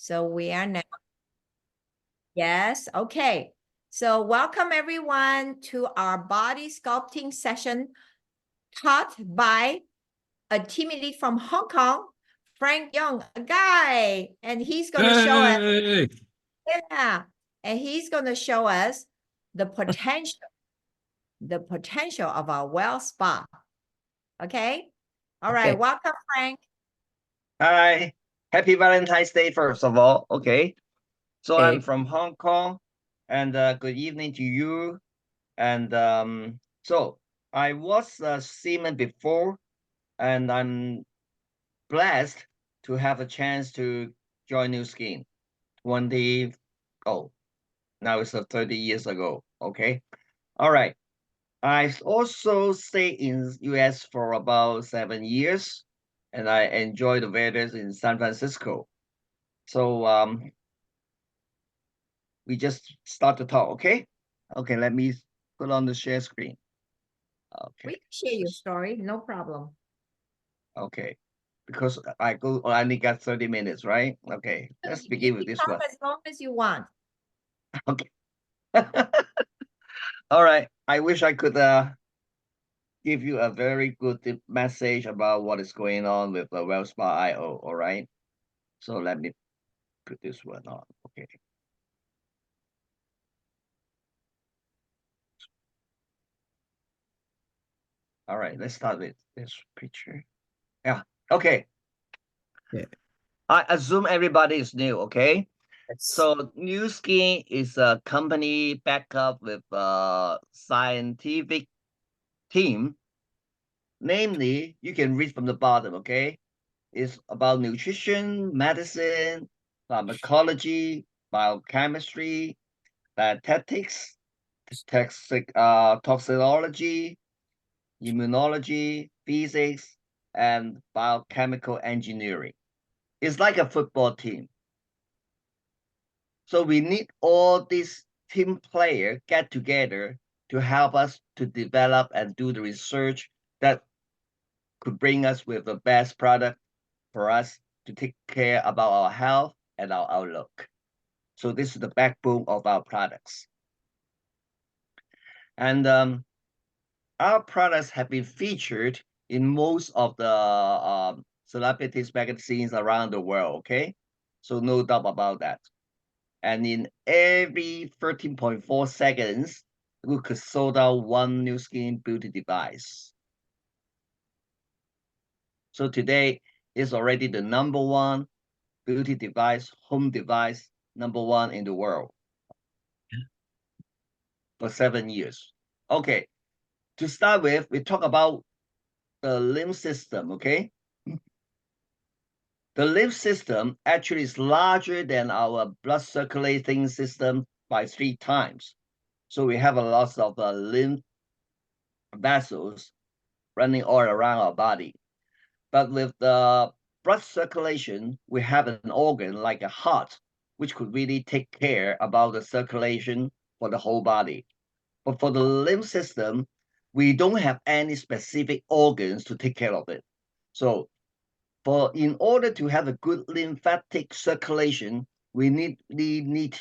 So we are now, yes, okay. So welcome everyone to our body sculpting session taught by a team elite from Hong Kong, Frank Yeung, a guy, and he's going to show us, Hey! yeah, and he's going to show us the potential of our WellSpa. Okay? All right, Okay. welcome, Frank. Hi. Happy Valentine's Day, first of all. Okay. So Okay. I'm from Hong Kong, and good evening to you. And so I was a seaman before, and I'm blessed to have a chance to join New Skin 20, oh, now it's 30 years ago. Okay. All right. I also stayed in US for about 7 years, and I enjoy the weather in San Francisco. So we just start to talk, okay? Okay, let me put on the share screen. We Okay. can share your story, no problem. Okay. Because I only got 30 minutes, right? Okay, let's You begin can with this talk one. as long as you want. Okay. All right. I wish I could give you a very good message about what is going on with the WellSpa IO, all right? So let me put this one on. Okay. All right, let's start with this picture. Yeah, okay. Yeah. I assume everybody is new, okay? Yes. So New Skin is a company backed up with a scientific team. Namely, you can read from the bottom, okay? It's about nutrition, medicine, pharmacology, biochemistry, dietetics, toxicology, immunology, physics, and biochemical engineering. It's like a football team. So we need all these team players get together to help us to develop and do the research that could bring us with the best product for us to take care about our health and our outlook. So this is the backbone of our products. And our products have been featured in most of the celebrities magazines around the world, okay? So no doubt about that. And in every 13.4 seconds, we could sold out one New Skin beauty device. So today is already the #1 beauty device, home device, #1 in the world for 7 years. Okay, to start with, we talk about the lymph system, okay? The lymph system actually is larger than our blood circulating system by 3 times. So we have a lot of lymph vessels running all around our body. But with the blood circulation, we have an organ like a heart, which could really take care about the circulation for the whole body. But for the lymph system, we don't have any specific organs to take care of it. So in order to have a good lymphatic circulation, we need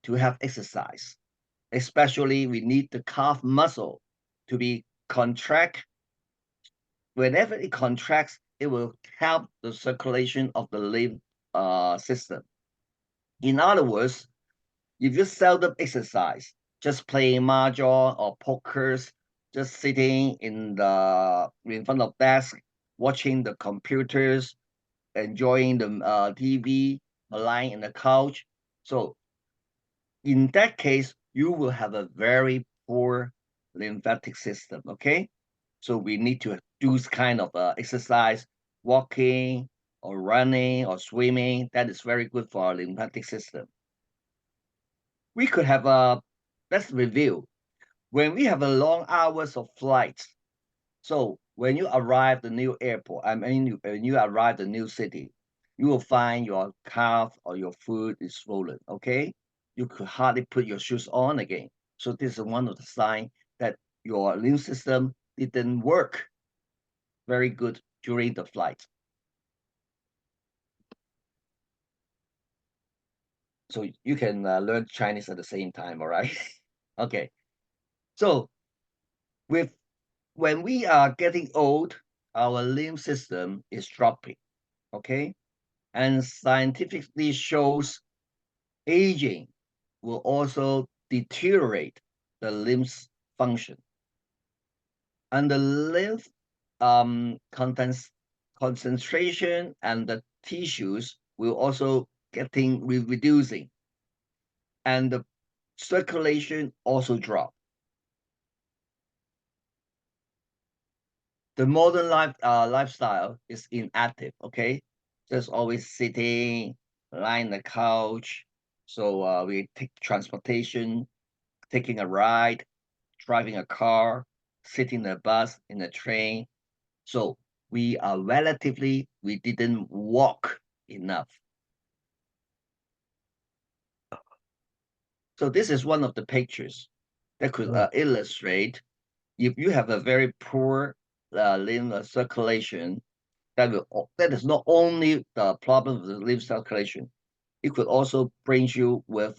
to have exercise. Especially we need the calf muscle to be contract. Whenever it contracts, it will help the circulation of the lymph system. In other words, if you seldom exercise, just playing mahjong or pokers, just sitting in front of desk, watching the computers, enjoying the TV, or lying in the couch. So in that case, you will have a very poor lymphatic system, okay? So we need to do this kind of exercise, walking or running or swimming. That is very good for our lymphatic system. We could have let's review. When we have a long hours of flights, so when you arrive the new airport, when you arrive the new city, you will find your calf or your foot is swollen, okay? You could hardly put your shoes on again. So this is one of the signs that your lymph system didn't work very good during the flight. So you can learn Chinese at the same time, all right? Okay. So when we are getting old, our limb system is dropping, okay? And scientifically shows aging will also deteriorate the limbs function. And the lymph concentration and the tissues will also getting reducing, and the circulation also drop. The modern lifestyle is inactive, okay? Just always sitting, lying on the couch. So we take transportation, taking a ride, driving a car, sitting in a bus, in a train. So we didn't walk enough. So this is one of the pictures that could illustrate if you have a very poor lymph circulation, that is not only the problem with the lymph circulation, it could also bring you with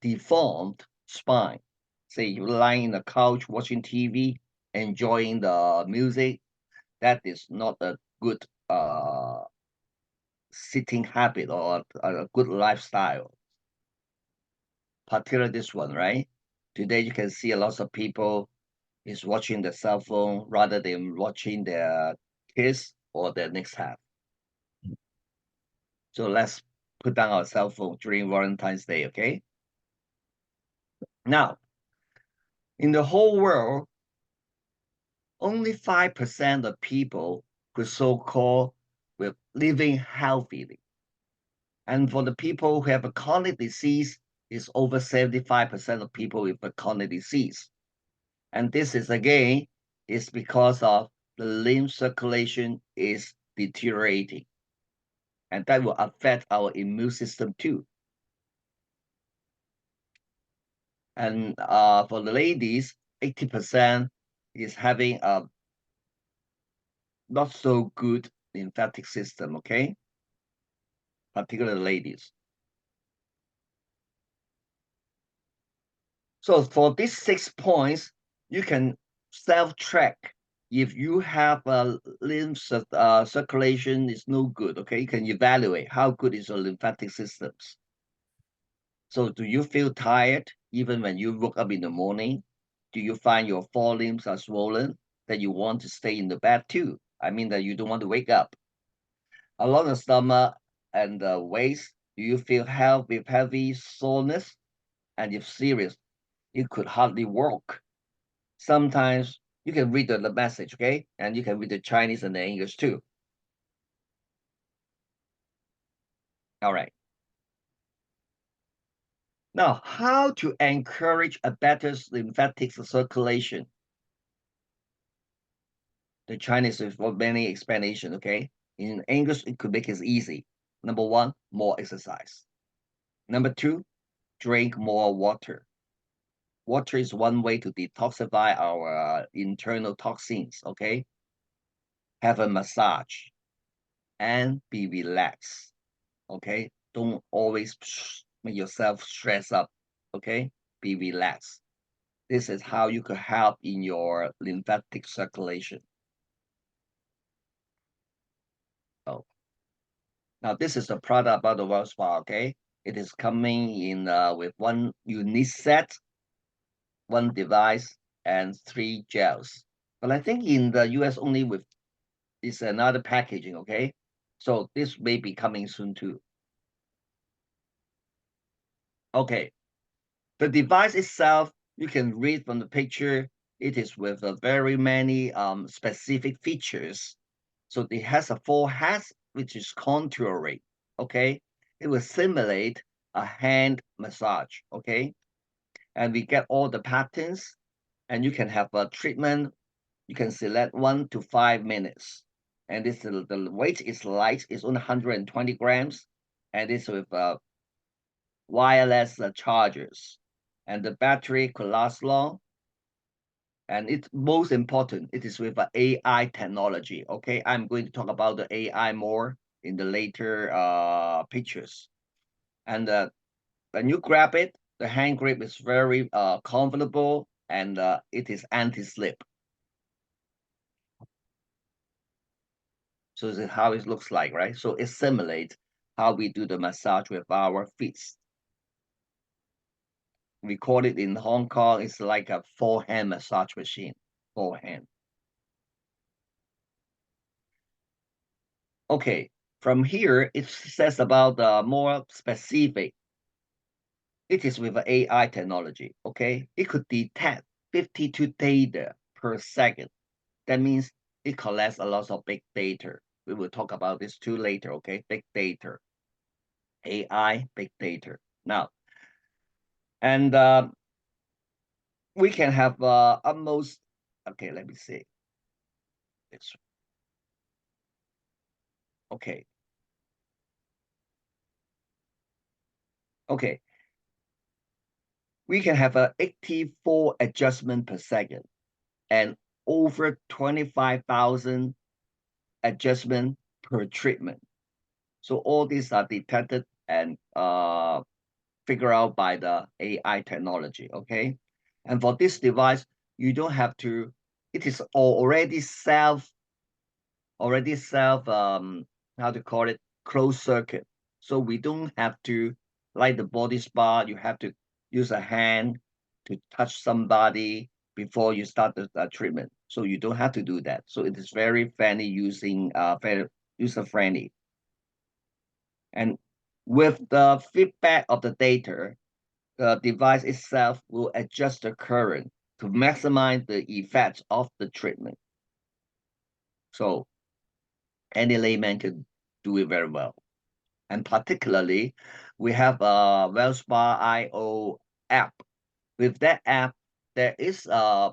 deformed spine. Say you're lying in the couch watching TV, enjoying the music. That is not a good sitting habit or a good lifestyle. Particularly this one, right? Today you can see a lot of people is watching the cell phone rather than watching their kids or their next half. So let's put down our cell phone during Valentine's Day, okay? Now, in the whole world, only 5% of people who so-called with living healthily. And for the people who have a chronic disease, it's over 75% of people with a chronic disease. And this is again, is because of the lymph circulation is deteriorating. And that will affect our immune system too. And for the ladies, 80% is having a not so good lymphatic system, okay? Particularly ladies. So for these 6 points, you can self-track. If you have a lymph circulation is no good, okay? You can evaluate how good is your lymphatic systems. So do you feel tired even when you woke up in the morning? Do you find your forelimbs are swollen that you want to stay in the bed too? I mean that you don't want to wake up. Along the stomach and the waist, do you feel heavy soreness? And if serious, you could hardly walk. Sometimes you can read the message, okay? And you can read the Chinese and the English too. All right. Now, how to encourage a better lymphatic circulation? The Chinese is for many explanation, okay? In English, it could make it easy. Number one, more exercise. Number two, drink more water. Water is one way to detoxify our internal toxins, okay? Have a massage and be relaxed, okay? Don't always make yourself stress up, okay? Be relaxed. This is how you could help in your lymphatic circulation. Oh, now this is the product about the WellSpa, okay? It is coming in with one unique set, one device, and 3 gels. But I think in the US only with is another packaging, okay? So this may be coming soon too. Okay, the device itself, you can read from the picture, it is with a very many specific features. So it has a forehead, which is contouring, okay? It will simulate a hand massage, okay? And we get all the patterns, and you can have a treatment. You can select 1 to 5 minutes. And this the weight is light, it's only 120 grams, and it's with wireless chargers. And the battery could last long. And it's most important, it is with AI technology. Okay, I'm going to talk about the AI more in the later pictures. And when you grab it, the hand grip is very comfortable, and it is anti-slip. So this is how it looks like, right? So it simulates how we do the massage with our feet. We call it in Hong Kong, it's like a forehand massage machine, forehand. Okay, from here, it says about more specific. It is with AI technology, okay? It could detect 52 data per second. That means it collects a lot of big data. We will talk about this too later, okay? Big data, AI, big data. Now, and we can have almost, okay, let me see. It's, okay. Okay. We can have a 84 adjustment per second and over 25,000 adjustment per treatment. So all these are detected and figured out by the AI technology, okay? And for this device, you don't have to, it is already self, how to call it, closed circuit. So we don't have to, like the body spa, you have to use a hand to touch somebody before you start the treatment. So you don't have to do that. So it is very friendly using, very user-friendly. And with the feedback of the data, the device itself will adjust the current to maximize the effects of the treatment. So any layman can do it very well. And particularly, we have a WellSpa IO app. With that app, there is a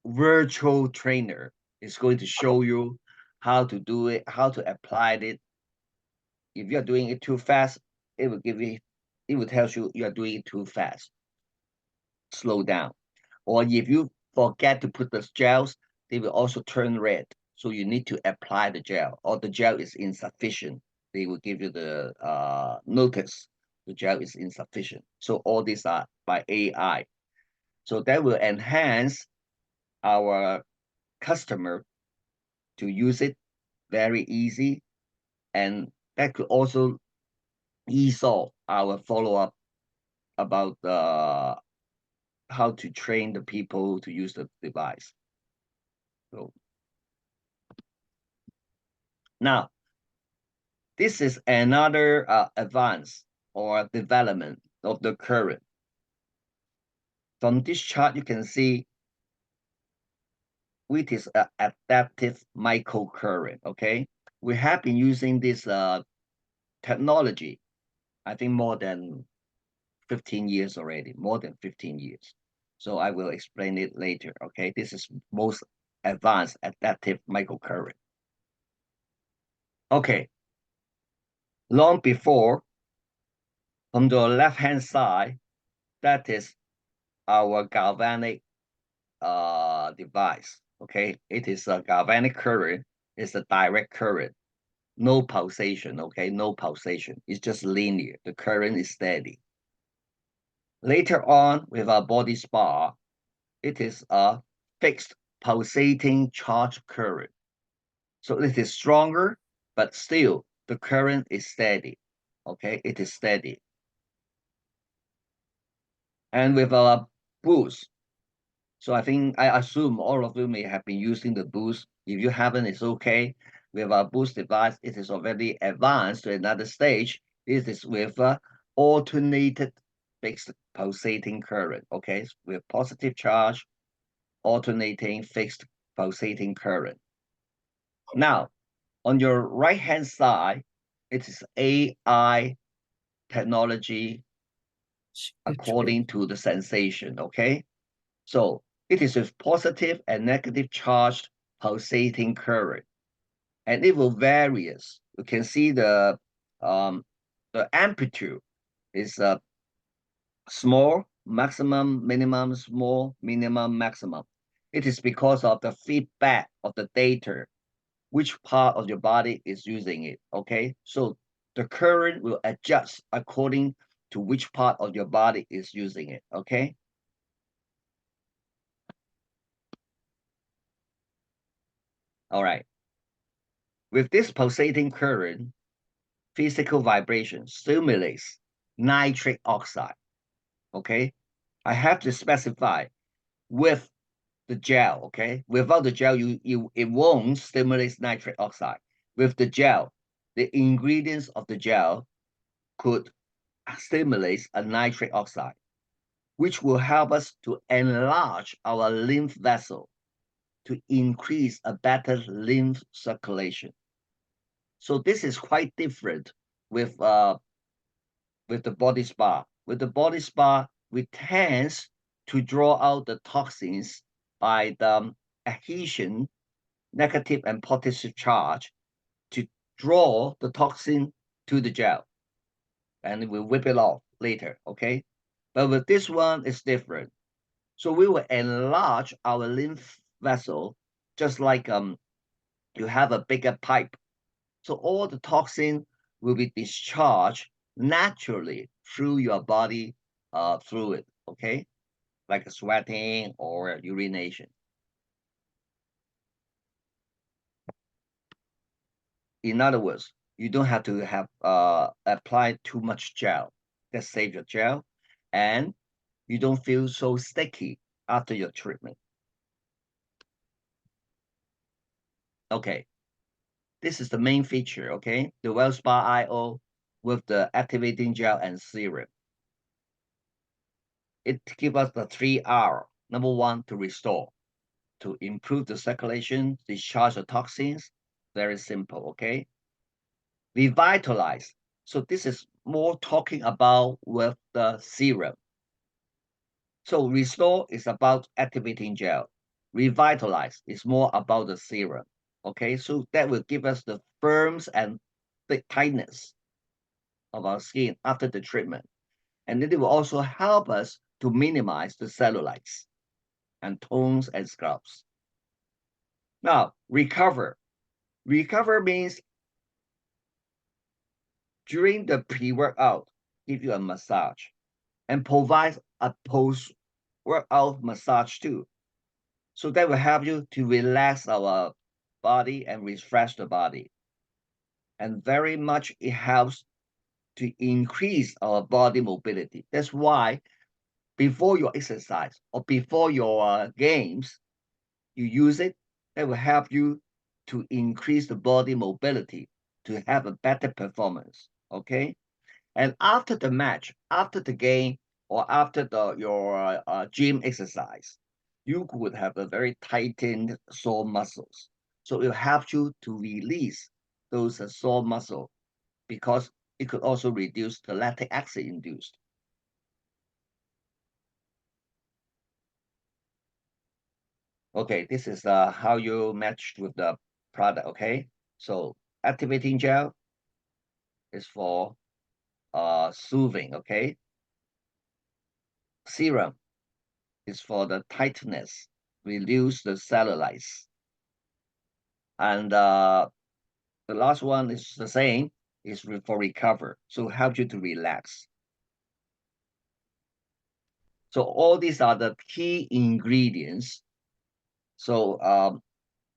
virtual trainer. It's going to show you how to do it, how to apply it. If you're doing it too fast, it will tell you you're doing it too fast. Slow down. Or if you forget to put the gels, they will also turn red. So you need to apply the gel, or the gel is insufficient. They will give you the notice the gel is insufficient. So all these are by AI. So that will enhance our customer to use it very easy, and that could also ease off our follow-up about how to train the people to use the device. So now, this is another advance or development of the current. From this chart, you can see which is an adaptive microcurrent, okay? We have been using this technology, I think more than 15 years already, more than 15 years. So I will explain it later, okay? This is most advanced adaptive microcurrent. Okay, long before, on the left-hand side, that is our galvanic device, okay? It is a galvanic current, it's a direct current, no pulsation, okay? No pulsation, it's just linear, the current is steady. Later on, with our body spa, it is a fixed pulsating charge current. So it is stronger, but still the current is steady. Okay, it is steady. And with a boost, so I assume all of you may have been using the boost. If you haven't, it's okay. With our boost device, it is already advanced to another stage. It is with a alternated fixed pulsating current. Okay, with positive charge, alternating fixed pulsating current. Now, on your right-hand side, it is AI technology according to the sensation, okay? So it is with positive and negative charged pulsating current, and it will vary. You can see the amplitude is small, maximum, minimum, small, minimum, maximum. It is because of the feedback of the data, which part of your body is using it, okay? So the current will adjust according to which part of your body is using it, okay? All right. With this pulsating current, physical vibration stimulates nitric oxide, okay? I have to specify with the gel, okay? Without the gel, it won't stimulate nitric oxide. With the gel, the ingredients of the gel could stimulate a nitric oxide, which will help us to enlarge our lymph vessel to increase a better lymph circulation. So this is quite different with the body spa. With the body spa, we tend to draw out the toxins by the adhesion, negative and positive charge, to draw the toxin to the gel, and we whip it off later, okay? But with this one, it's different. So we will enlarge our lymph vessel, just like you have a bigger pipe. So all the toxin will be discharged naturally through your body fluid, okay? Like sweating or urination. In other words, you don't have to have apply too much gel. That saves your gel, and you don't feel so sticky after your treatment. Okay, this is the main feature, okay? The WellSpa IO with the activating gel and serum. It gives us the 3R. Number one, to restore, to improve the circulation, discharge the toxins. Very simple, okay? Revitalize. So this is more talking about with the serum. So restore is about activating gel. Revitalize is more about the serum. Okay, so that will give us the firms and thick tightness of our skin after the treatment. And then it will also help us to minimize the cellulites and tones and scrubs. Now, recover. Recover means during the pre-workout, give you a massage and provide a post-workout massage too. So that will help you to relax our body and refresh the body. And very much it helps to increase our body mobility. That's why before your exercise or before your games, you use it. That will help you to increase the body mobility to have a better performance. Okay. And after the match, after the game, or after your gym exercise, you would have a very tightened sore muscles. So it helps you to release those sore muscle because it could also reduce the lactic acid induced. Okay, this is how you match with the product. Okay, so activating gel is for soothing. Okay, serum is for the tightness, reduce the cellulites. And the last one is the same, is for recover. So help you to relax. So all these are the key ingredients. So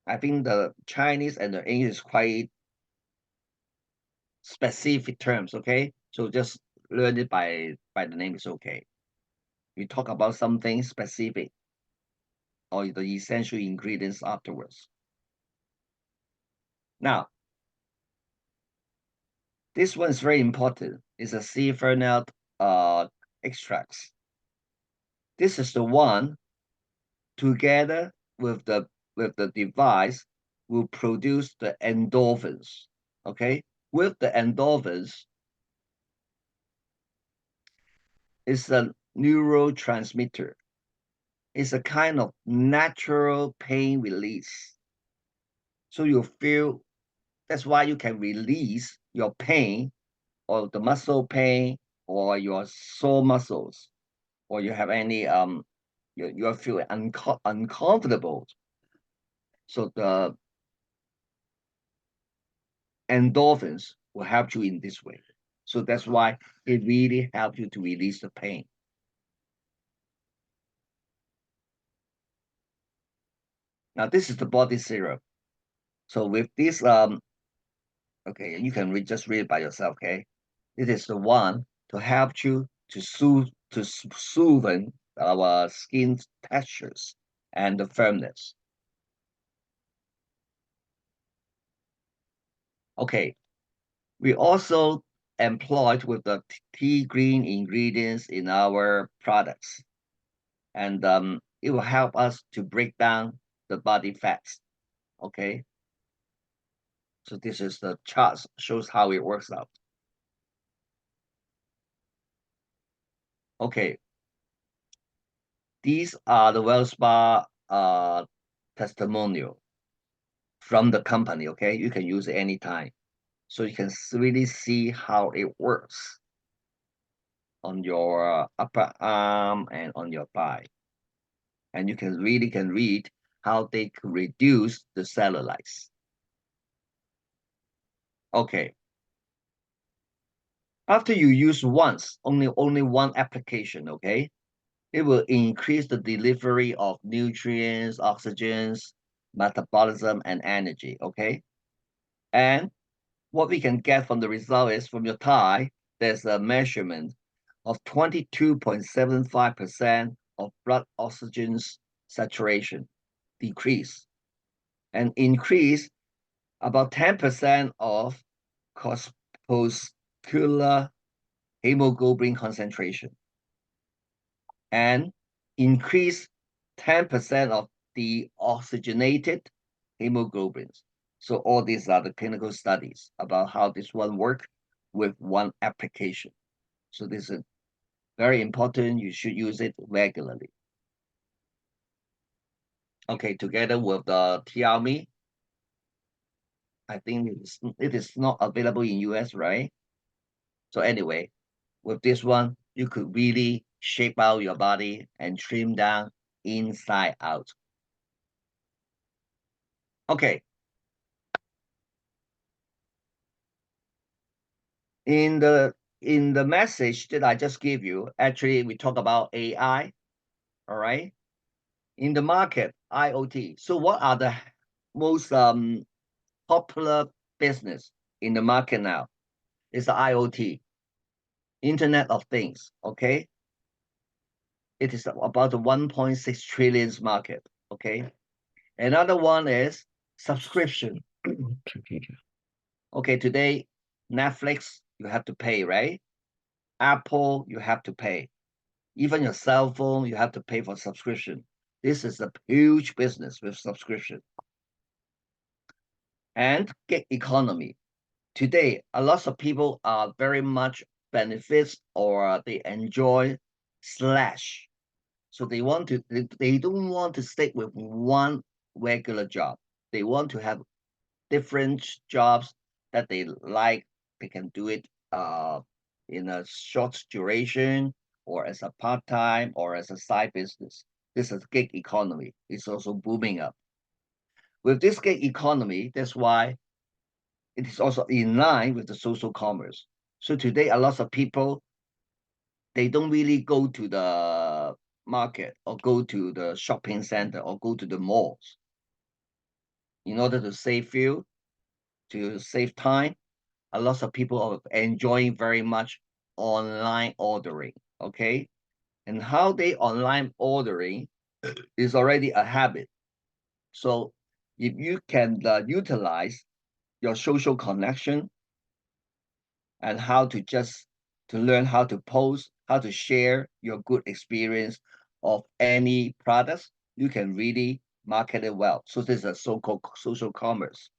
I think the Chinese and the English is quite specific terms, okay? So just learn it by the name is okay. We talk about something specific or the essential ingredients afterwards. Now, this one is very important. It's a sea fernel extracts. This is the one together with the device will produce the endorphins. Okay, with the endorphins, it's a neurotransmitter. It's a kind of natural pain release. So you feel that's why you can release your pain or the muscle pain or your sore muscles or you have any you feel uncomfortable. So the endorphins will help you in this way. So that's why it really helps you to release the pain. Now this is the body serum. So with this, okay, you can just read it by yourself. Okay, it is the one to help you to soothe our skin textures and the firmness. Okay, we also employed with the tea green ingredients in our products, and it will help us to break down the body fats. Okay, so this is the chart, shows how it works out. Okay, these are the WellSpa testimonial from the company. Okay, you can use it anytime, so you can really see how it works on your upper arm and on your thigh, and you can read how they could reduce the cellulites. Okay, after you use once, only one application, okay, it will increase the delivery of nutrients, oxygens, metabolism, and energy. Okay, and what we can get from the result is from your thigh, there's a measurement of 22.75% of blood oxygen saturation decrease, and increase about 10% of corpuscular hemoglobin concentration, and increase 10% of the oxygenated hemoglobins. So all these are the clinical studies about how this one works with one application. So this is very important. You should use it regularly. Okay, together with the TRME, I think it is not available in US, right? So anyway, with this one, you could really shape out your body and trim down inside out. Okay. In the message that I just gave you, actually we talk about AI, all right? In the market, IoT. So what are the most popular business in the market now? It's the IoT, Internet of Things, okay? It is about the 1.6 trillion market, okay? Another one is subscription. Okay, today, Netflix, you have to pay, right? Apple, you have to pay. Even your cell phone, you have to pay for subscription. This is a huge business with subscription. And gig economy. Today, a lot of people are very much benefits or they enjoy slash. So they don't want to stick with one regular job. They want to have different jobs that they like. They can do it in a short duration or as a part-time or as a side business. This is gig economy. It's also booming up. With this gig economy, that's why it is also in line with the social commerce. So today, a lot of people, they don't really go to the market or go to the shopping center or go to the malls in order to save fuel, to save time. A lot of people are enjoying very much online ordering. Okay, and how they online ordering is already a habit. So if you can utilize your social connection and how to just to learn how to post, how to share your good experience of any products, you can really market it well. So this is a so-called social commerce.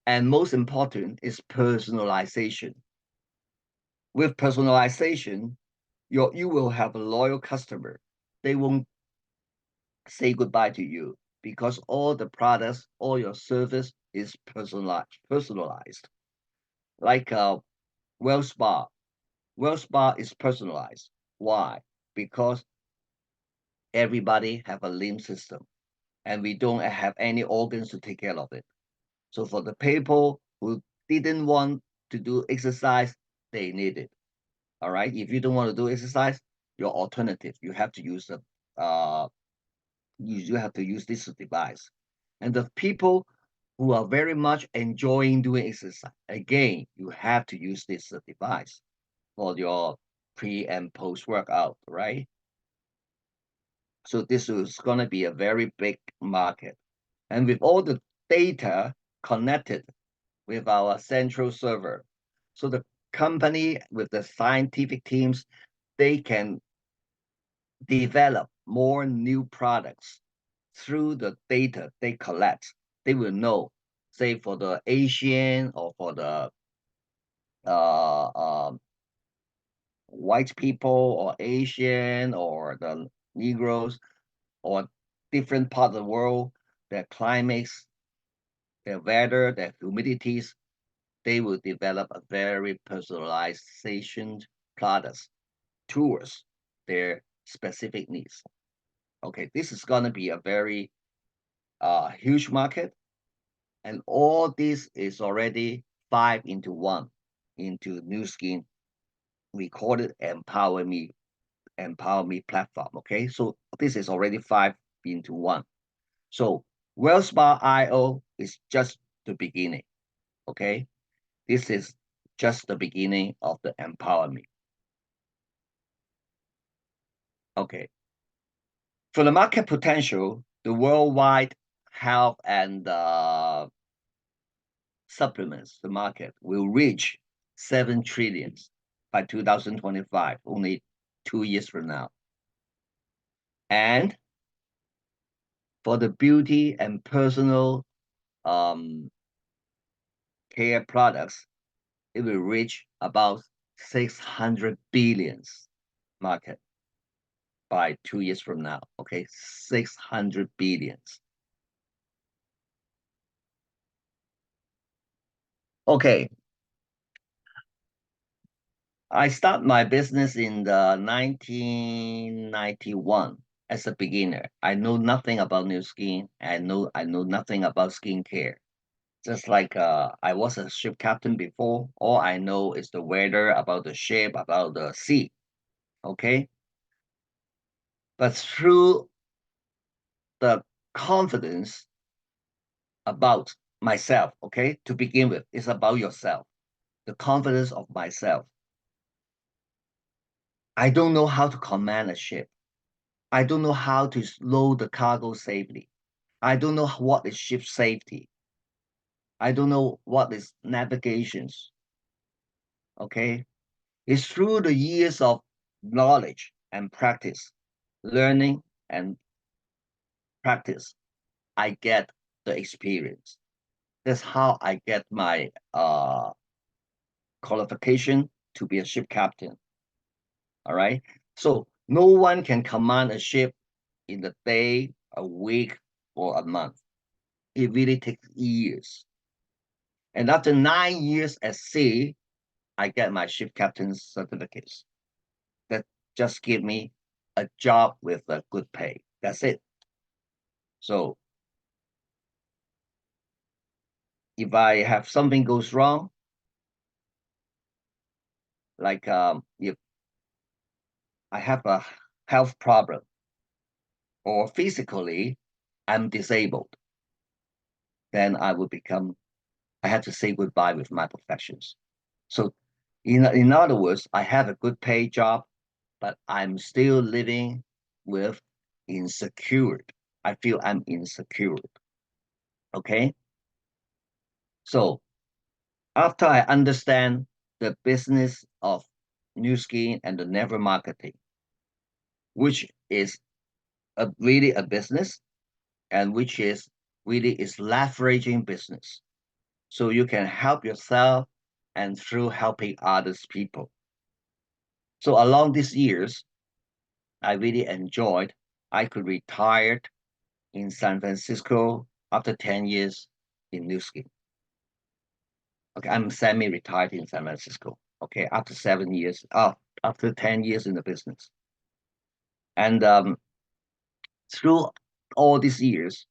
And most important is personalization. With personalization, you will have a loyal customer. They won't say goodbye to you because all the products, all your service is personalized. Like WellSpa. WellSpa is personalized. Why? Because everybody have a limb system and we don't have any organs to take care of it. So for the people who didn't want to do exercise, they need it. All right. If you don't want to do exercise, your alternative, you have to use the you have to use this device. And the people who are very much enjoying doing exercise, again, you have to use this device for your pre and post workout, right? So this is going to be a very big market. And with all the data connected with our central server, so the company with the scientific teams, they can develop more new products through the data they collect. They will know, say for the Asian or for the uh, uh, white people or Asian or the Negroes or different part of the world, their climates, their weather, their humidities, they will develop a very personalization products towards their specific needs. Okay, this is going to be a very huge market, and all this is already 5 into 1 into Nu Skin. We call it Empower Me platform. Okay, so this is already 5 into 1. So WellSpa IO is just the beginning. Okay, this is just the beginning of the Empower Me. Okay, for the market potential, the worldwide health and supplements, the market will reach 7 trillion by 2025, only 2 years from now. And for the beauty and personal care products, it will reach about 600 billion market by 2 years from now. Okay, 600 billions. Okay, I start my business in the 1991 as a beginner. I know nothing about Nu Skin. I know nothing about skincare. Just like I was a ship captain before. All I know is the weather, about the ship, about the sea. Okay. But through the confidence about myself, okay, to begin with, it's about yourself. The confidence of myself. I don't know how to command a ship. I don't know how to load the cargo safely. I don't know what is ship safety. I don't know what is navigations. Okay. It's through the years of knowledge and practice, learning and practice, I get the experience. That's how I get my qualification to be a ship captain. All right. So no one can command a ship in a day, a week, or a month. It really takes years. And after 9 years at sea, I get my ship captain's certificates. That just give me a job with a good pay. That's it. So if I have something goes wrong, like if I have a health problem or physically I'm disabled, then I have to say goodbye with my professions. So in other words, I have a good paid job, but I'm still living with insecure. I feel I'm insecure. Okay. So after I understand the business of Nu Skin and the never marketing, which is really a business and which is really is leveraging business. So you can help yourself and through helping others people. So along these years, I really enjoyed. I could retire in San Francisco after 10 years in Nu Skin. Okay, I'm semi-retired in San Francisco. Okay, after 7 years, after 10 years in the business. And through all these years,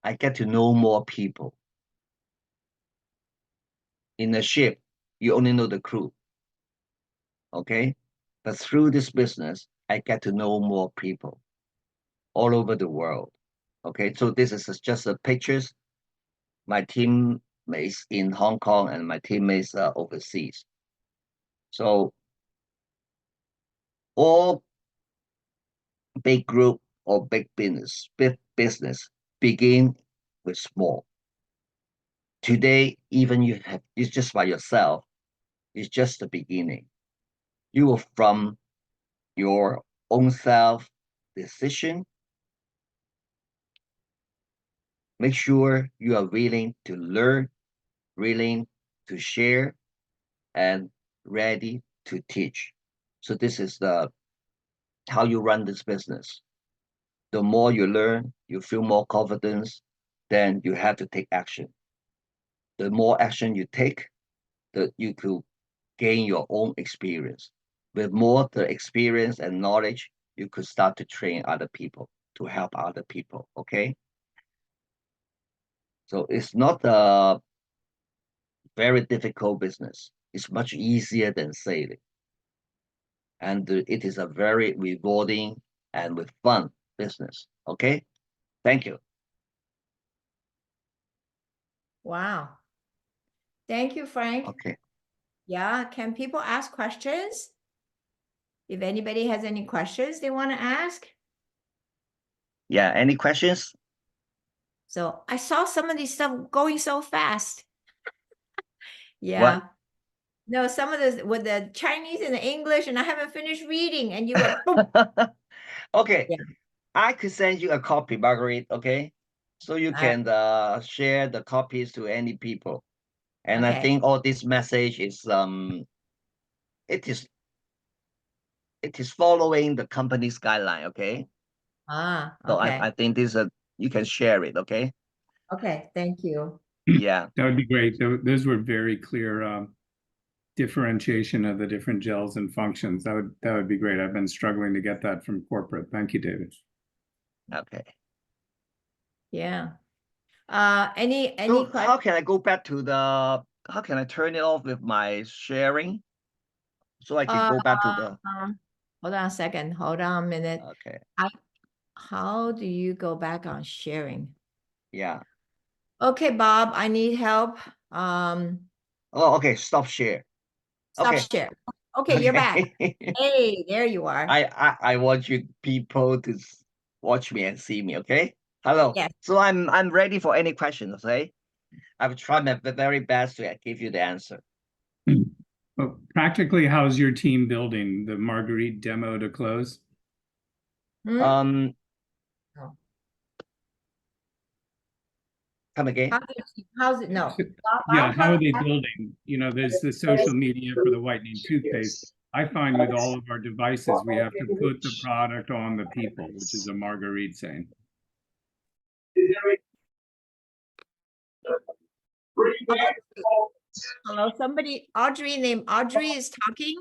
I get to know more people. In a ship, you only know the crew. Okay. But through this business, I get to know more people all over the world. Okay. So this is just the pictures. My teammates in Hong Kong and my teammates overseas. So all big group or big business begin with small. Today, even it's just by yourself, it's just the beginning. You will from your own self decision. Make sure you are willing to learn, willing to share, and ready to teach. So this is the how you run this business. The more you learn, you feel more confidence, then you have to take action. The more action you take, that you could gain your own experience. With more the experience and knowledge, you could start to train other people, to help other people. Okay. So it's not a very difficult business. It's much easier than sailing. And it is a very rewarding and with fun business. Okay. Thank you. Wow. Thank you, Frank. Okay. Yeah, can people ask questions? If anybody has any questions they want to ask. Yeah. Any questions? So I saw some of these stuff going so fast. Yeah. What? No, some of this with the Chinese and the English, and I haven't finished reading, and you were boom. Okay. Yeah. I could send you a copy, Marguerite. Okay. So you can share the copies to any people. And I Okay. think all this message is it is following the company's guideline. Okay. So Okay. I think this you can share it. Okay. Okay. Thank you. Yeah. That would be great. Those were very clear differentiation of the different gels and functions. That would be great. I've been struggling to get that from corporate. Thank you, David. Okay. Yeah. Any So questions? how can I go back to the? How can I turn it off with my sharing? So I can go back to the. Hold on a second. Hold on a minute. Okay. How do you go back on sharing? Yeah. Okay, Bob, I need help. Oh, okay. Stop share. Stop Okay. share. Okay, you're back. Okay. Hey, there you are. I want you people to watch me and see me. Okay. Hello. Yes. So I'm ready for any questions. Okay. I will try my very best to give you the answer. Well, practically, how's your team building the Marguerite demo to close? Come again. How's it? No. Yeah, how are they building? You know, there's the social media for the whitening toothpaste. I find with all of our devices, we have to put the product on the people, which is a Marguerite saying. Hello, somebody, Audrey named Audrey is talking.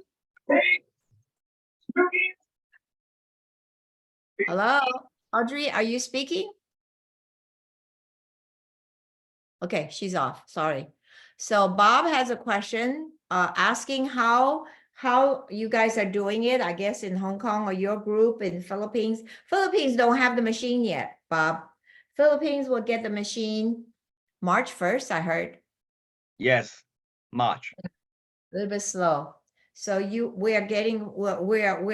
Hello, Audrey, are you speaking? Okay, she's off. Sorry. So Bob has a question asking how you guys are doing it, I guess in Hong Kong or your group in Philippines. Philippines don't have the machine yet, Bob. Philippines will get the machine March 1st, I heard. Yes, March. A little bit slow. So we're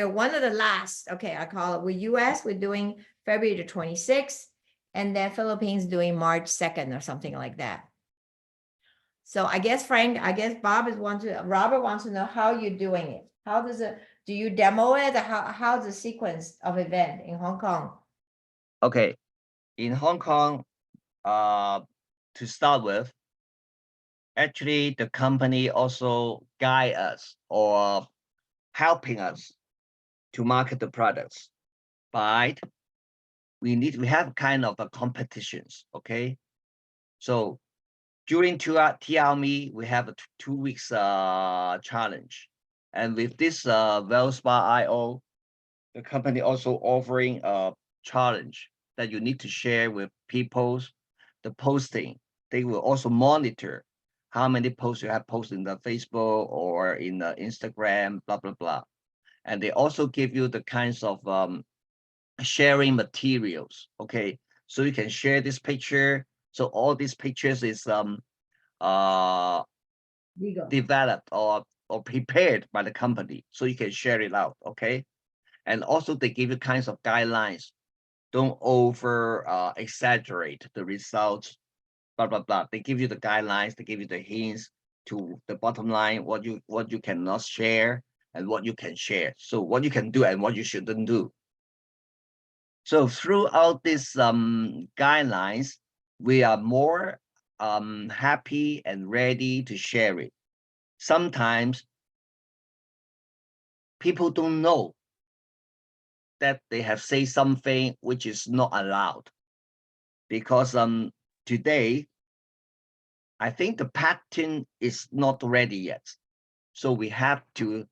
one of the last. Okay, I call it. We're US. We're doing February the 26th, and then Philippines doing March 2nd or something like that. So I guess Robert wants to know how you're doing it. How does it? Do you demo it? How's the sequence of event in Hong Kong? Okay, in Hong Kong, to start with, actually the company also guide us or helping us to market the products. But we have kind of a competitions. Okay, so during TRME, we have a 2 weeks challenge, and with this WellSpa IO, the company also offering a challenge that you need to share with people. The posting, they will also monitor how many posts you have posted in the Facebook or in the Instagram, blah, blah, blah. And they also give you the kinds of sharing materials. Okay. So you can share this picture. So all these pictures is Legal. developed or prepared by the company. So you can share it out. Okay. And also they give you kinds of guidelines. Don't over exaggerate the results, blah, blah, blah. They give you the guidelines, they give you the hints to the bottom line, what you cannot share and what you can share. So what you can do and what you shouldn't do. So throughout these guidelines, we are more happy and ready to share it. Sometimes people don't know that they have said something which is not allowed, because today I think the patent is not ready yet. So we have to,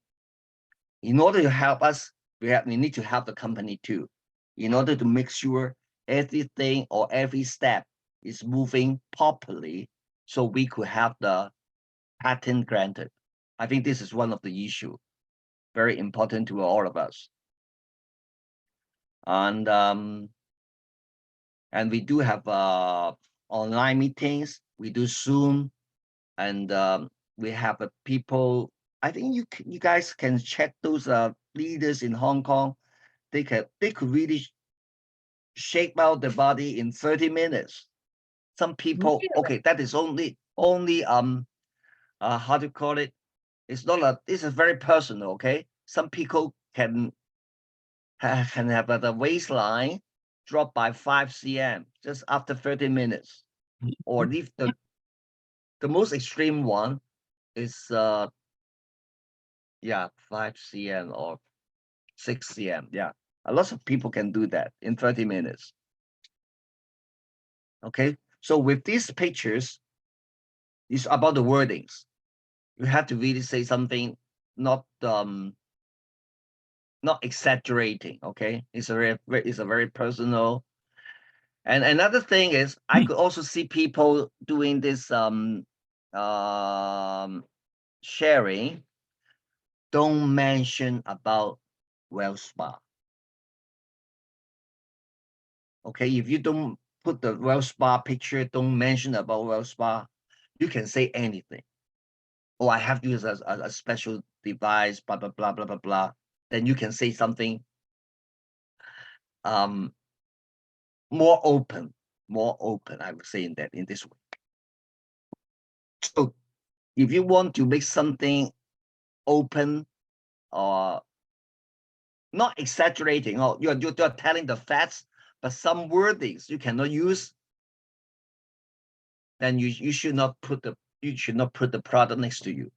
in order to help us, we need to help the company too, in order to make sure everything or every step is moving properly, so we could have the patent granted. I think this is one of the issue, very important to all of us. And we do have online meetings, we do Zoom, and we have people. I think you guys can check those leaders in Hong Kong. They could really shape out the body in 30 minutes. Some people, Really? okay, that is only how to call it? It's not a. This is very personal. Okay, some people can have the waistline drop by 5 cm just after 30 minutes, or if the most extreme one is 5 cm or 6 cm. Yeah, a lot of people can do that in 30 minutes. Okay, so with these pictures, it's about the wordings. You have to really say something, not exaggerating. Okay, it's a very personal. And another thing is, I could also see people doing this sharing. Don't mention about WellSpa. Okay, if you don't put the WellSpa picture, don't mention about WellSpa, you can say anything. Oh, I have to use a special device, blah, blah, blah, blah, blah, blah. Then you can say something more open, I would say in this way. So if you want to make something open or not exaggerating, or you're telling the facts, but some wordings you cannot use, then you should not put the product next to you,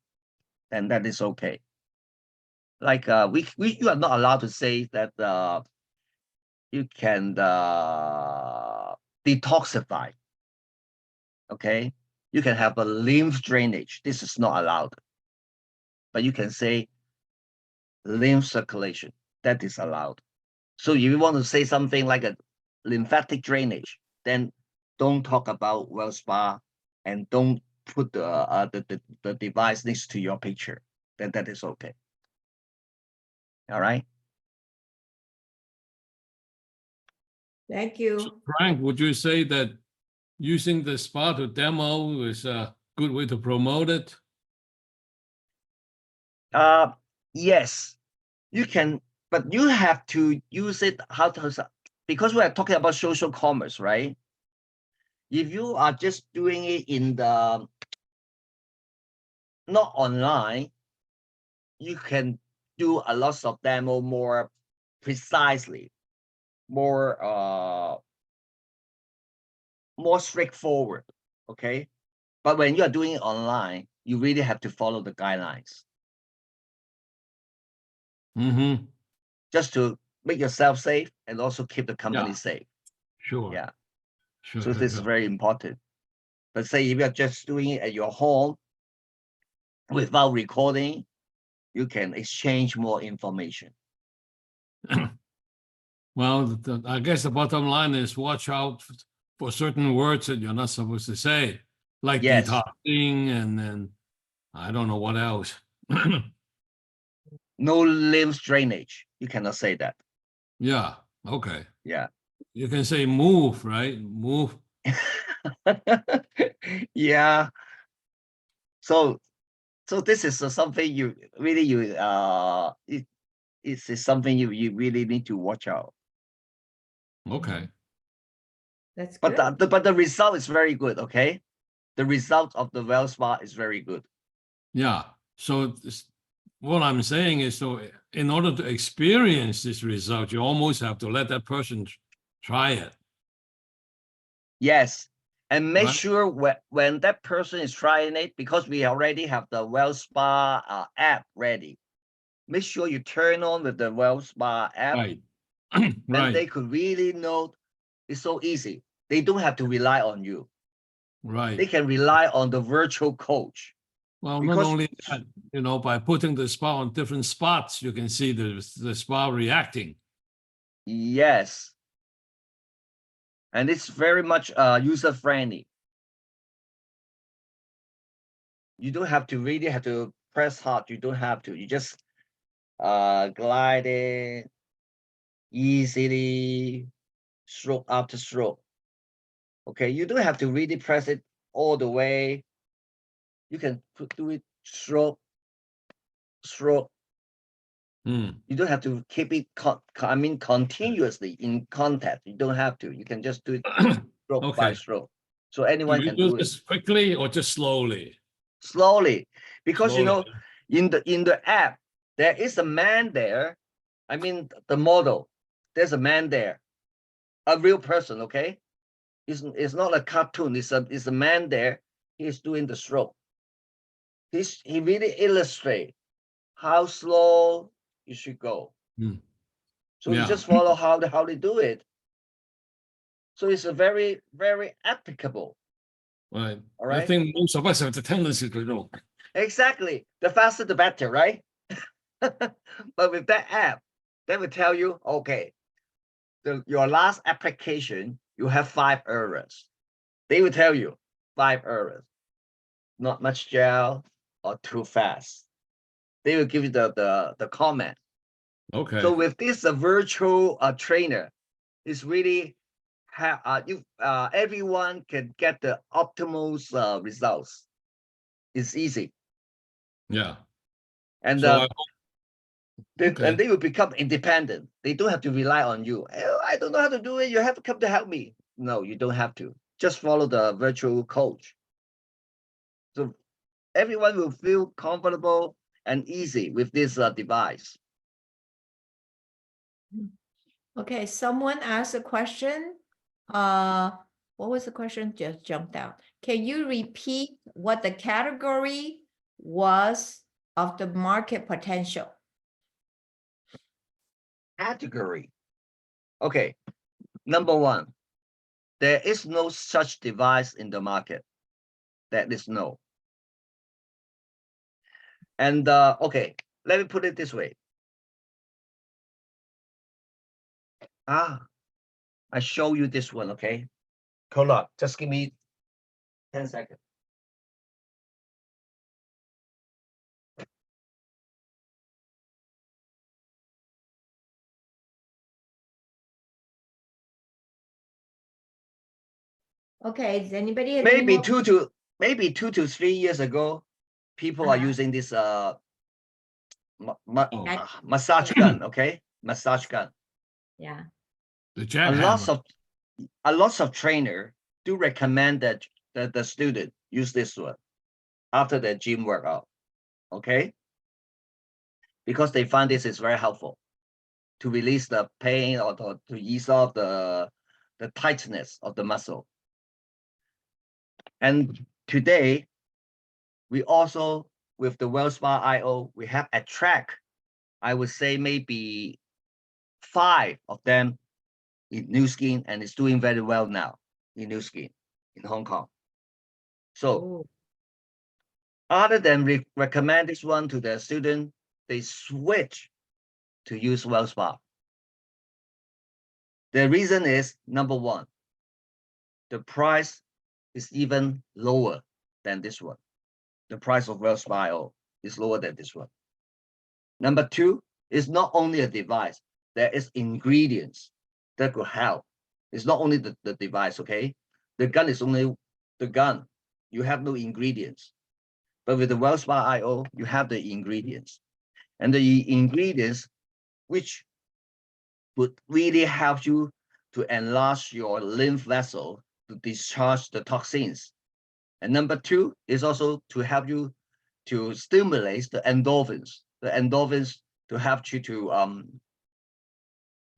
and that is okay. Like you are not allowed to say that you can detoxify. Okay, you can have a lymph drainage. This is not allowed, but you can say lymph circulation. That is allowed. So if you want to say something like a lymphatic drainage, then don't talk about WellSpa and don't put the device next to your picture. Then that is okay. All right. Thank you. Frank, would you say that using the spa to demo is a good way to promote it? Yes, you can, but you have to use it because we are talking about social commerce, right? If you are just doing it in the not online, you can do a lot of demo more precisely, more straightforward. Okay, but when you are doing it online, you really have to follow the guidelines. Mm-hmm. Just to make yourself safe and also keep the company safe. Sure. Yeah. Sure. So this is very important. But say if you're just doing it at your home without recording, you can exchange more information. Well, I guess the bottom line is watch out for certain words that you're not supposed to say. like Yes. detoxing, and then I don't know what else. No lymph drainage. You cannot say that. Yeah, okay. Yeah. You can say move, right? Move. Yeah. So this is something you really it's something you really need to watch out. Okay. That's But good. but the result is very good. Okay, the result of the WellSpa is very good. Yeah. So what I'm saying is, so in order to experience this result, you almost have to let that person try it. Yes, and make Right. sure when that person is trying it, because we already have the WellSpa app ready. Make sure you turn on with the WellSpa app, Right. and Right. they could really know it's so easy. They don't have to rely on you. They Right. can rely on the virtual coach. Well, not Because only that, you know, by putting the spa on different spots, you can see the spa reacting. yes, and it's very much user friendly. You don't have to really have to press hard. You don't have to. You just glide it easily, stroke after stroke. Okay, you don't have to really press it all the way. You can do it stroke, stroke. Hmm. You don't have to keep it continuously in contact. You don't have to. You can just do it stroke by Okay. stroke. So Do anyone you can do do it this quickly or just slowly? slowly, because you Slowly. know in the app there is a man there. I mean the model. There's a man there, a real person. Okay, it's not a cartoon. It's a man there. He's doing the stroke. He really illustrate how slow you should go. Hmm. So you Yeah. just follow how they do it. So it's a very applicable. Right. All I right. think most of us have the tendency to do. Exactly. The faster the better, right? But with that app, they will tell you, okay, your last application, you have 5 errors. They will tell you 5 errors. Not much gel or too fast. They will give you the comment. Okay. So with this virtual trainer, it's really everyone can get the optimal results. It's easy, Yeah. and So I, okay. they will become independent. They don't have to rely on you. "Oh, I don't know how to do it. You have to come to help me." No, you don't have to. Just follow the virtual coach. So everyone will feel comfortable and easy with this device. Okay, someone asked a question. What was the question? Just jumped out. Can you repeat what the category was of the market potential? Category. Okay, number 1, there is no such device in the market. That is no. And okay, let me put it this way. I show you this one, okay? Hold on, just give me 10 seconds. Okay, does anybody have any Maybe more? 2 to 3 years ago, people are using this Oh. massage gun, okay? Massage gun. Yeah. The A jackhammer. lots of trainer do recommend that the student use this one after their gym workout, okay? Because they find this is very helpful to release the pain or to ease off the tightness of the muscle. And today, we also, with the WellSpa IO, we have attract, I would say maybe 5 of them in New Skin, and it's doing very well now in New Skin in Hong Kong. So Oh, other than recommend this one to their student, they switch to use WellSpa. The reason is, number 1, the price is even lower than this one. The price of WellSpa IO is lower than this one. Number two is not only a device, there is ingredients that could help. It's not only the device, okay? The gun is only the gun. You have no ingredients. But with the WellSpa IO, you have the ingredients. And the ingredients which would really help you to enlarge your lymph vessel to discharge the toxins. And number two is also to help you to stimulate the endorphins to help you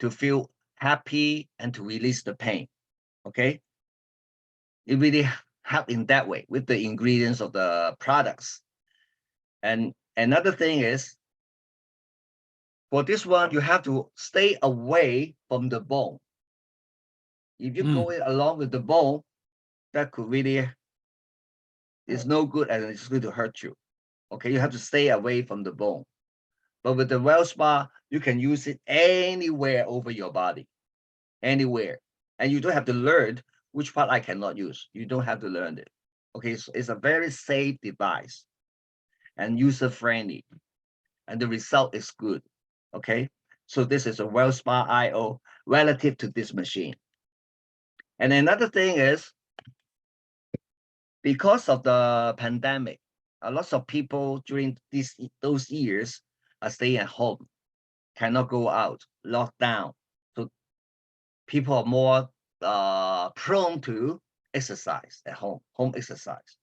to feel happy and to release the pain. Okay, it really help in that way with the ingredients of the products. And another thing is, for this one, you have to stay away from the bone. If you go along with the bone, that could really is no good and it's going to hurt you. Okay, you have to stay away from the bone. But with the WellSpa, you can use it anywhere over your body, anywhere. And you don't have to learn which part I cannot use. You don't have to learn it. Okay, so it's a very safe device and user-friendly. And the result is good. Okay, so this is a WellSpa IO relative to this machine. And another thing is, because of the pandemic, a lot of people during those years are staying at home, cannot go out, locked down. So people are more prone to exercise at home exercise.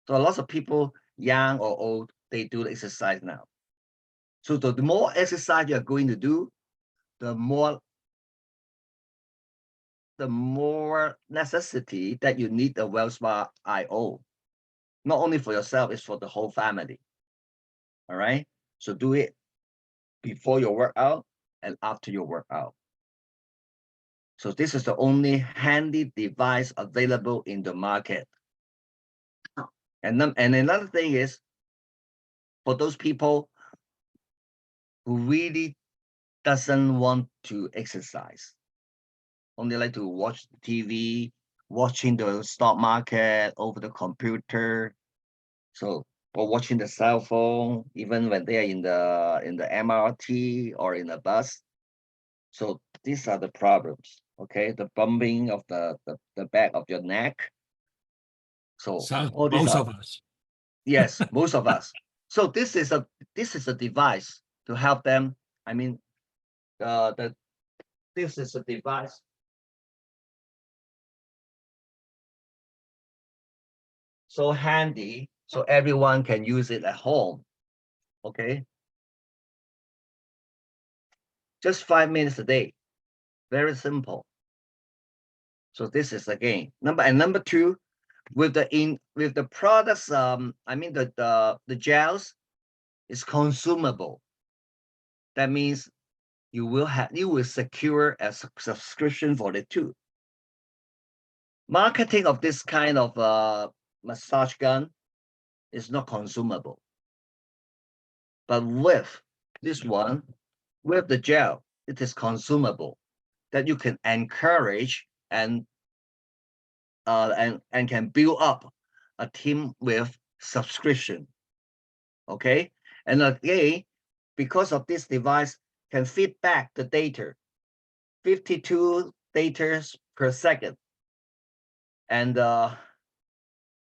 So a lot of people, young or old, they do the exercise now. So the more exercise you're going to do, the more necessity that you need a WellSpa IO. Not only for yourself, it's for the whole family. All right. So do it before your workout and after your workout. So this is the only handy device available in the market. And another thing is, for those people who really doesn't want to exercise, only like to watch TV, watching the stock market over the computer, so or watching the cell phone, even when they are in the MRT or in a bus. So these are the problems. Okay, the bumping of the back of your neck. So all these most are, of us. yes, most of us. So this is a device to help them. I mean, this is a device. So handy, so everyone can use it at home. Okay, just 5 minutes a day, very simple. So this is again number two, with the products. I mean the gels is consumable. That means you will secure a subscription for it too. Marketing of this kind of massage gun is not consumable. But with this one, with the gel, it is consumable, that you can encourage and can build up a team with subscription. Okay, and again, because of this device can feed back the data, 52 data per second, and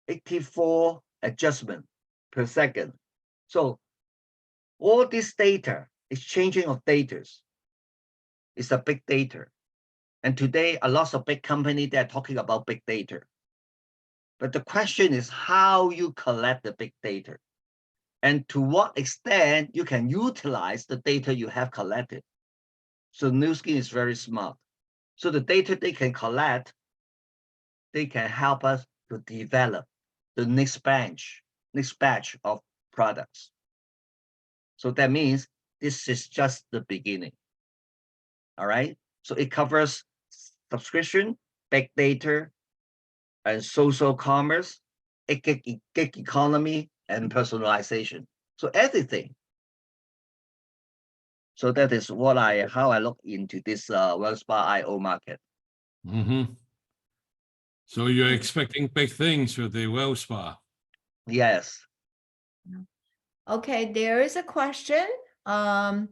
84 adjustment per second. So all this data, exchanging of data, is a big data. And today, a lot of big companies, they're talking about big data. But the question is how you collect the big data and to what extent you can utilize the data you have collected. So Nu Skin is very smart. So the data they can collect, they can help us to develop the next batch of products. So that means this is just the beginning. All right. So it covers subscription, big data, and social commerce, gig economy, and personalization. So everything. So that is how I look into this WellSpa IO market. So you're expecting big things with the WellSpa. Yes. Okay, there is a question. Okay,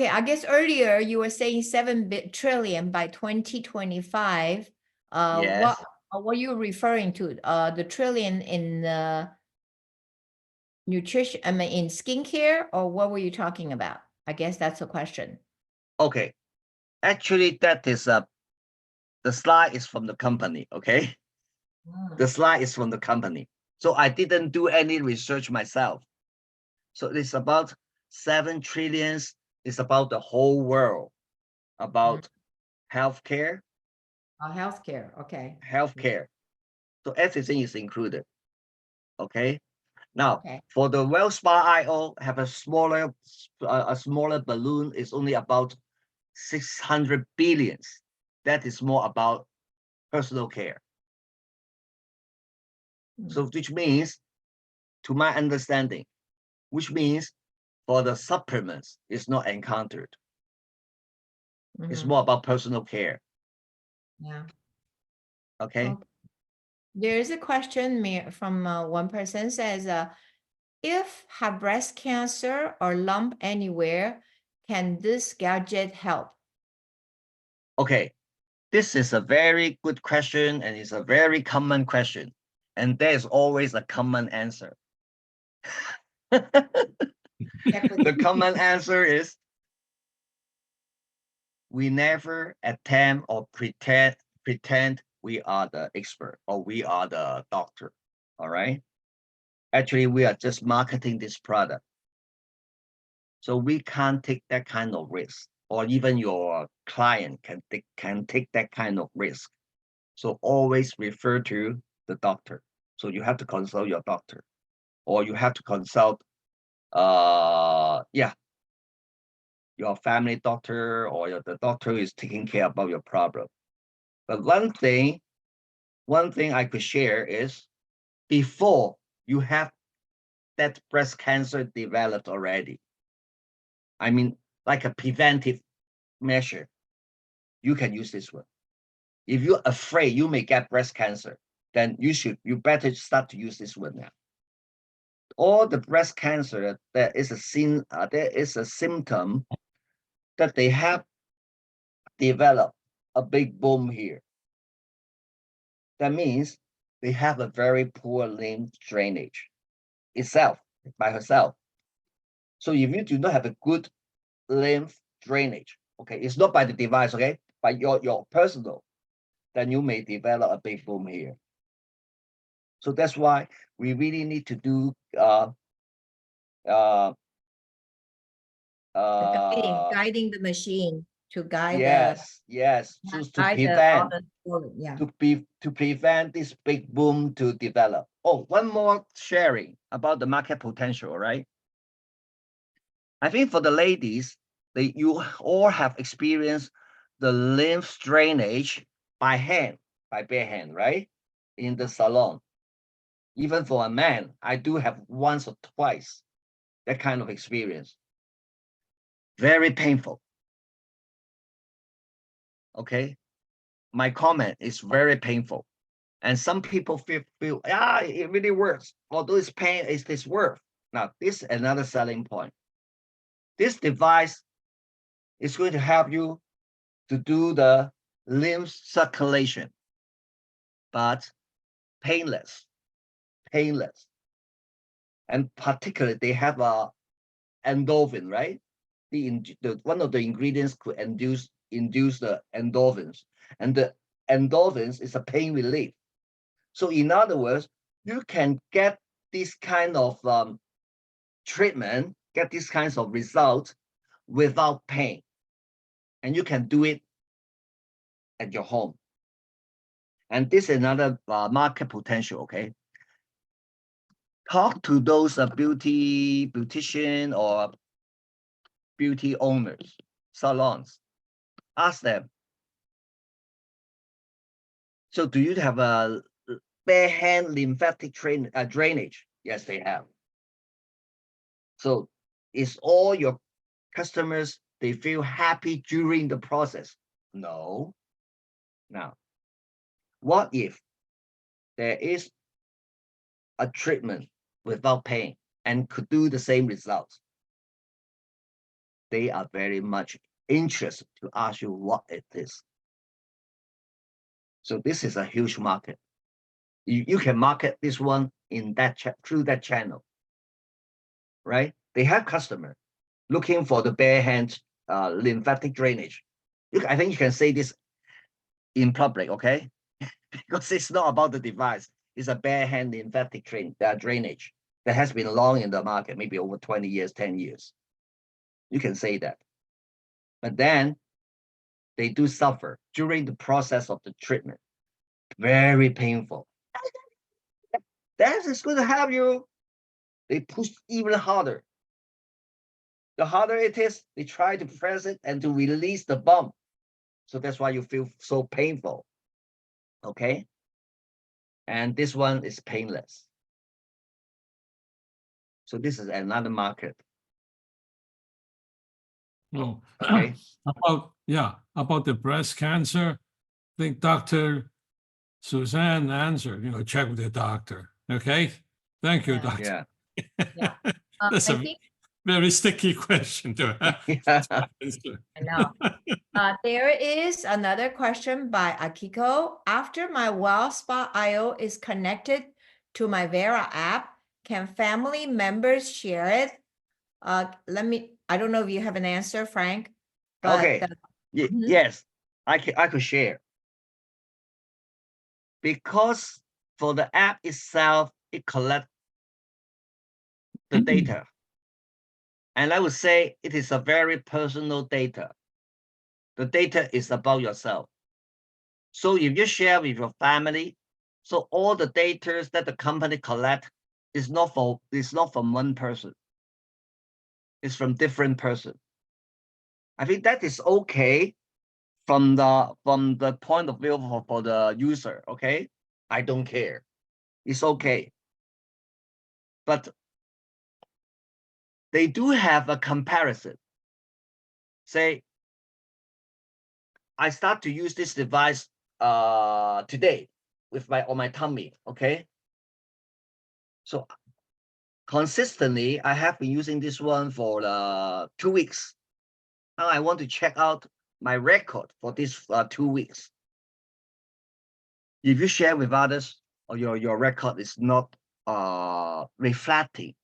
I guess earlier you were saying 7 trillion by 2025. Yes. What were you referring to? The trillion in nutrition, I mean in skincare, or what were you talking about? I guess that's a question. Okay. Actually, that is the slide is from the company. Okay. The slide is from the company. So I didn't do any research myself. So it's about 7 trillions. It's about the whole world, about healthcare, Healthcare, okay. healthcare. So everything is included. Okay. Now, Okay. for the WellSpa IO, have a smaller balloon. Is only about 600 billions. That is more about personal care. So, which means, to my understanding, which means for the supplements, it's not encountered. It's more about personal care. Yeah. Okay. There is a question from one person says, if have breast cancer or lump anywhere, can this gadget help? Okay. This is a very good question, and it's a very common question. And there's always a common answer. The common answer is we never attempt or pretend we are the expert or we are the doctor. All right. Actually, we are just marketing this product. So we can't take that kind of risk, or even your client can take that kind of risk. So always refer to the doctor. So you have to consult your doctor, or you have to consult your family doctor, or the doctor is taking care about your problem. But one thing I could share is, before you have that breast cancer developed already, I mean, like a preventive measure, you can use this one. If you're afraid you may get breast cancer, then you better start to use this one now. All the breast cancer, there is a symptom that they have developed a big boom here. That means they have a very poor lymph drainage itself by herself. So if you do not have a good lymph drainage, okay, it's not by the device, okay, by your personal, then you may develop a big boom here. So that's why we really need to do guiding the machine to guide yes, so to prevent to prevent this big boom to develop. Oh, one more sharing about the market potential, right? I think for the ladies, you all have experienced the lymph drainage by bare hand, right? In the salon. Even for a man, I do have once or twice that kind of experience. Very painful. Okay. My comment is very painful. And some people feel it really works. Although it's pain, is this worth? Now, this is another selling point. This device is going to help you to do the lymph circulation, but painless. And particularly, they have a endorphin, right? One of the ingredients could induce the endorphins, and the endorphins is a pain relief. So in other words, you can get this kind of treatment, get these kinds of results without pain, and you can do it at your home. And this is another market potential. Okay, talk to those beautician or beauty owners, salons. Ask them. So, do you have a bare hand lymphatic drainage? Yes, they have. So, is all your customers, they feel happy during the process? No. Now, what if there is a treatment without paying and could do the same results, they are very much interested to ask you what it is. So this is a huge market. You can market this one in that through that channel, right? They have customers looking for the bare hand lymphatic drainage. I think you can say this in public, okay? Because it's not about the device. It's a bare hand lymphatic drainage that has been long in the market, maybe over 20 years, 10 years. You can say that. But then they do suffer during the process of the treatment. Very painful. That is going to help you. They push even harder. The harder it is, they try to press it and to release the bump. So that's why you feel so painful. Okay? And this one is painless. So this is another market. No. Okay. About the breast cancer, I think Dr. Suzanne answered, check with the doctor. Okay. Thank you, Yeah. doctor. Yeah. That's I a think very sticky question to have. I know. There is another question by Akiko. After my WellSpa IO is connected to my Vera app, can family members share it? I don't know if you have an answer, Frank. But Okay. Mhm. Yes, I could share. Because for the app itself, it collects the data. And I would say it is a very personal data. The data is about yourself. So if you share with your family, so all the data that the company collect is not from one person. It's from different person. I think that is okay from the point of view for the user. Okay, I don't care. It's okay. But they do have a comparison. Say, I start to use this device today with on my tummy, okay? So consistently, I have been using this one for 2 weeks. Now I want to check out my record for this 2 weeks. If you share with others, or your record is not reflecting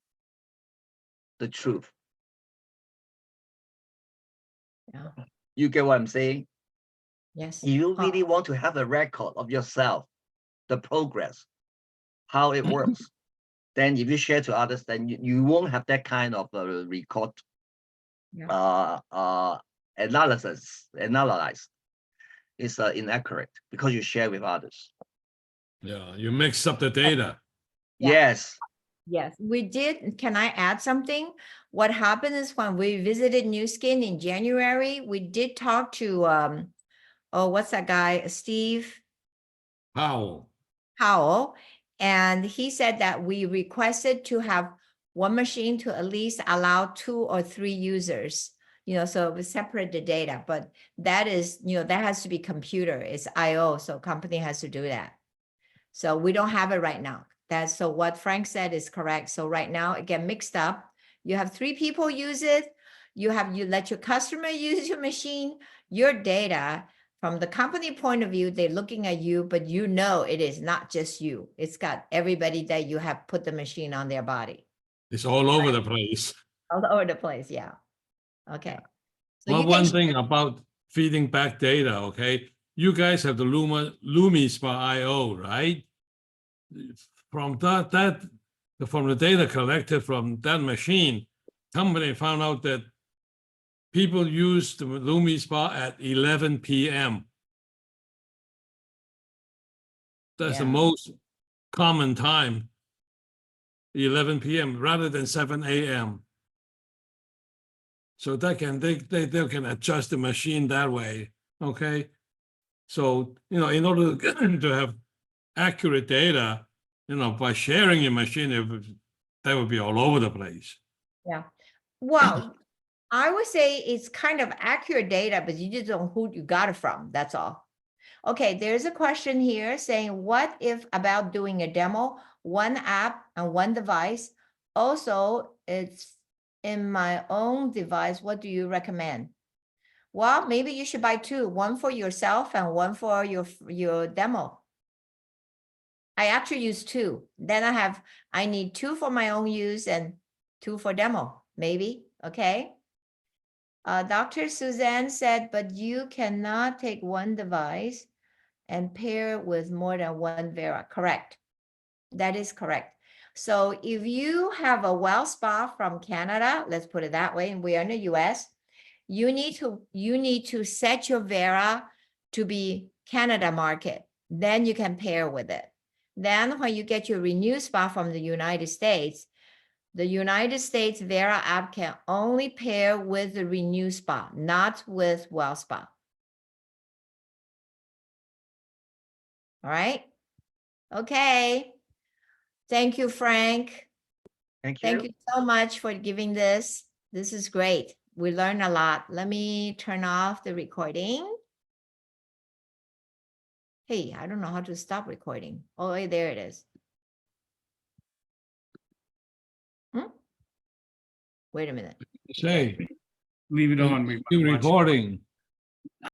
the truth. Yeah. You get what I'm saying? Yes. If you really want to have a record of yourself, the progress, how it works, then if you share to others, then you won't have that kind of record analyze. It's inaccurate because you share with others. Yeah, you mix up the data. Yeah. Yes. Yes, we did. Can I add something? What happened is when we visited New Skin in January, we did talk to what's that guy? Steve Powell. And he said that we requested to have one machine to at least allow 2 or 3 users, so we separate the data, but that is, that has to be computer, it's IO, so company has to do that. So we don't have it right now. So what Frank said is correct. So right now it get mixed up. You have 3 people use it. You let your customer use your machine, your data. From the company point of view, they're looking at you, but it is not just you. It's got everybody that you have put the machine on their body. It's all over the place. All over the place, yeah. Okay. So Well, one thing about feeding back data, okay? You guys have the WellSpa IO, right? From from the data collected from that machine, company found out that people use the WellSpa at 11 p.m. That's the most common time, 11 p.m. rather than 7 a.m. So they can adjust the machine that way, okay? So, in order to have accurate data, by sharing your machine, that would be all over the place. Yeah. Well, I would say it's kind of accurate data, but you just don't know who you got it from. That's all. Okay, there's a question here saying, what if about doing a demo, one app and one device? Also, it's in my own device. What do you recommend? Well, maybe you should buy two, one for yourself and one for your demo. I actually use two. Then I need two for my own use and two for demo, maybe, okay? Dr. Suzanne said, but you cannot take one device and pair with more than one Vera. Correct. That is correct. So if you have a WellSpa from Canada, let's put it that way, and we are in the US, you need to set your Vera to be Canada market. Then you can pair with it. Then when you get your Renew Spa from the United States Vera app can only pair with the Renew Spa, not with WellSpa. All right. Okay. Thank you, Frank. Thank you. Thank you so much for giving this. This is great. We learned a lot. Let me turn off the recording. Hey, I don't know how to stop recording. Oh, wait, there it is. Wait a minute. Say, Leave it on. still recording.